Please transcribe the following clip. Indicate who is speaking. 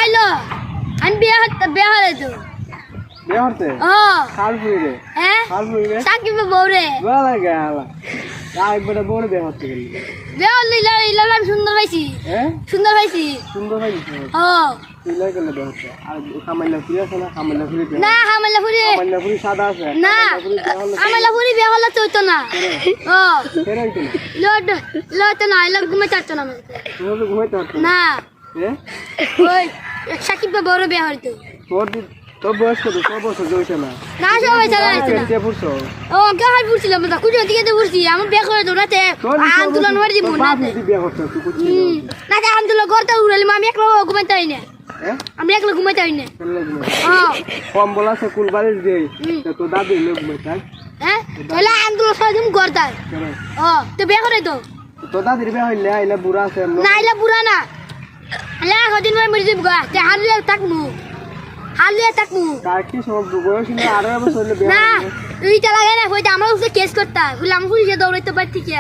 Speaker 1: আইলো আমি বিয়ে হতে তো
Speaker 2: বিয়ে হতে
Speaker 1: ও
Speaker 2: খাল ফুই রে
Speaker 1: হ্যাঁ
Speaker 2: খাল ফুই রে
Speaker 1: সাকিব বউরে
Speaker 2: ভালো গেল একবারে বড় বিয়ে হতে গেলি
Speaker 1: বিয়ে হলে ইলাম সুন্দর পাইছি
Speaker 2: হ্যাঁ
Speaker 1: সুন্দর পাইছি
Speaker 2: সুন্দর ভাই
Speaker 1: ও
Speaker 2: তুই লাগে গেলে বিয়ে হতে আর কামাইলা ফুই আছে না কামাইলা ফুই
Speaker 1: না হামালা ফুরি
Speaker 2: কামাইলা ফুই সাদা আছে
Speaker 1: না হামালা ফুরি বিয়ে হলে তো না ও
Speaker 2: কেন হইতো না
Speaker 1: লট না ইলাম ঘুমে চাচ্ছ না
Speaker 2: তুই তো ঘুমাইতে পারতো
Speaker 1: না
Speaker 2: হ্যাঁ
Speaker 1: ওই সাকিব বউরে বিয়ে হইতো
Speaker 2: তোর বয়স কত 6 বছর জয়ছে না
Speaker 1: না সবাই চলে আসছে না
Speaker 2: কে পড়ছো
Speaker 1: ও গাহার বুঝছিলাম না কুড়ি দিকে বুঝছি আমার বিয়ে করে দৌড়াতে আন্দোলন করে দিব না
Speaker 2: বিয়ে করছো তুই কুচি
Speaker 1: না যে আন্দোলন করতে উড়ালি আমি একলা ঘুমাইতে হয় না
Speaker 2: হ্যাঁ
Speaker 1: আমি একলা ঘুমাইতে হয় না ও
Speaker 2: কম বলা সে কুল বাড়ির দে তো দাদি লোক ঘুমাইতে
Speaker 1: হ্যাঁ তাহলে আন্দোলন সবাই তুমি করতে ও তো বিয়ে করে তো
Speaker 2: তো দাদির বিয়ে হইলে আইলে বুড়া আছে
Speaker 1: না আইলে বুড়া না আইলে কদিন পরে মরে যাবো গা তে হারলে থাকমু
Speaker 2: কাকি সব বয়স না 18 বছর হইলে বিয়ে
Speaker 1: না তুই চালা গেলে হইতে আমার উপরে কেস করতা বলে আমার পুলিশে দৌড়াইতে পারতি কি